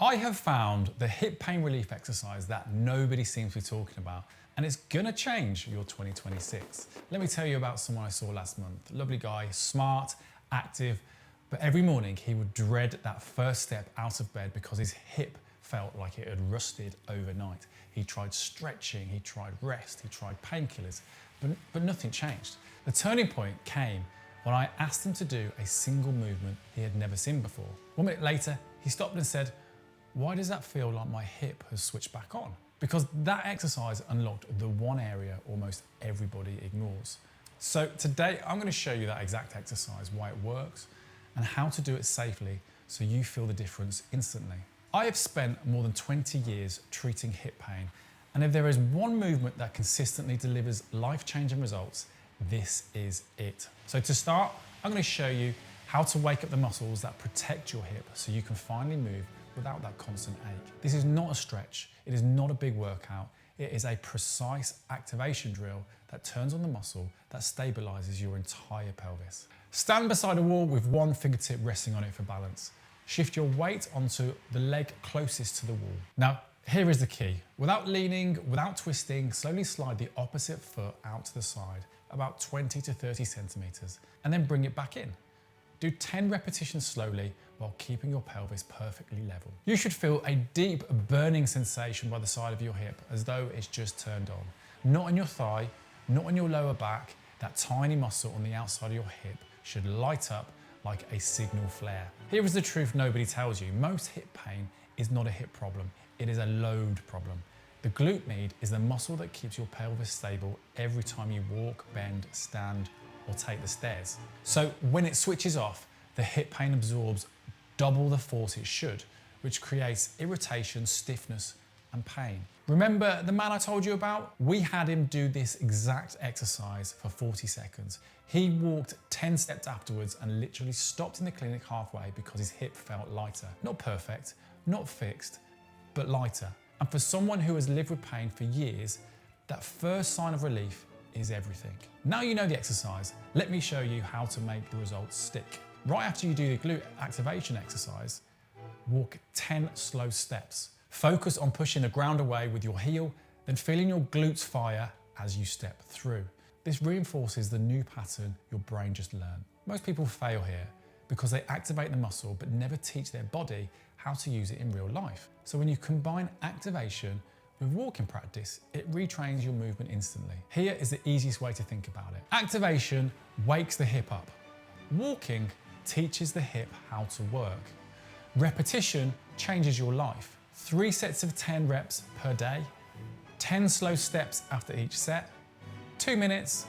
I have found the hip pain relief exercise that nobody seems to be talking about, and it's gonna change your 2026. Let me tell you about someone I saw last month. Lovely guy, smart, active, but every morning he would dread that first step out of bed because his hip felt like it had rusted overnight. He tried stretching, he tried rest, he tried painkillers, but nothing changed. The turning point came when I asked him to do a single movement he had never seen before. 1 minute later, he stopped and said, "Why does that feel like my hip has switched back on?" Because that exercise unlocked the one area almost everybody ignores. So today I'm going to show you that exact exercise, why it works, and how to do it safely so you feel the difference instantly. I have spent more than 20 years treating hip pain, and if there is one movement that consistently delivers life-changing results, this is it. So to start, I'm going to show you how to wake up the muscles that protect your hip so you can finally move without that constant ache. This is not a stretch, it is not a big workout, it is a precise activation drill that turns on the muscle that stabilizes your entire pelvis. Stand beside a wall with one fingertip resting on it for balance. Shift your weight onto the leg closest to the wall. Now, here is the key. Without leaning, without twisting, slowly slide the opposite foot out to the side, about 20 to 30 centimeters, and then bring it back in. Do 10 repetitions slowly while keeping your pelvis perfectly level. You should feel a deep burning sensation by the side of your hip as though it's just turned on. Not on your thigh, not on your lower back, that tiny muscle on the outside of your hip should light up like a signal flare. Here is the truth nobody tells you. Most hip pain is not a hip problem, it is a load problem. The glute med is the muscle that keeps your pelvis stable every time you walk, bend, stand, or take the stairs. So when it switches off, the hip pain absorbs double the force it should, which creates irritation, stiffness, and pain. Remember the man I told you about? We had him do this exact exercise for 40 seconds. He walked 10 steps afterwards and literally stopped in the clinic halfway because his hip felt lighter. Not perfect, not fixed, but lighter. And for someone who has lived with pain for years, that first sign of relief is everything. Now you know the exercise, let me show you how to make the results stick. Right after you do the glute activation exercise, walk 10 slow steps. Focus on pushing the ground away with your heel, then feeling your glutes fire as you step through. This reinforces the new pattern your brain just learned. Most people fail here because they activate the muscle but never teach their body how to use it in real life. So when you combine activation with walking practice, it retrains your movement instantly. Here is the easiest way to think about it. Activation wakes the hip up. Walking teaches the hip how to work. Repetition changes your life. 3 sets of 10 reps per day, 10 slow steps after each set, 2 minutes.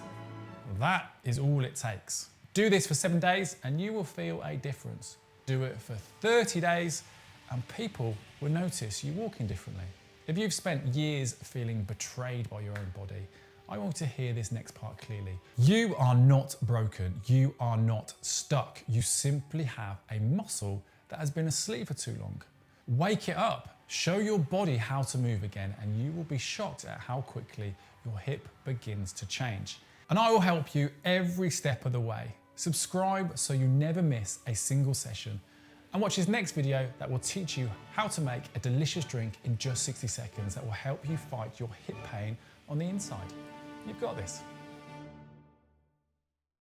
That is all it takes. Do this for 7 days and you will feel a difference. Do it for 30 days and people will notice you walking differently. If you've spent years feeling betrayed by your own body, I want to hear this next part clearly. You are not broken. You are not stuck. You simply have a muscle that has been asleep for too long. Wake it up. Show your body how to move again and you will be shocked at how quickly your hip begins to change. And I will help you every step of the way. Subscribe so you never miss a single session. And watch this next video that will teach you how to make a delicious drink in just 60 seconds that will help you fight your hip pain on the inside. You've got this.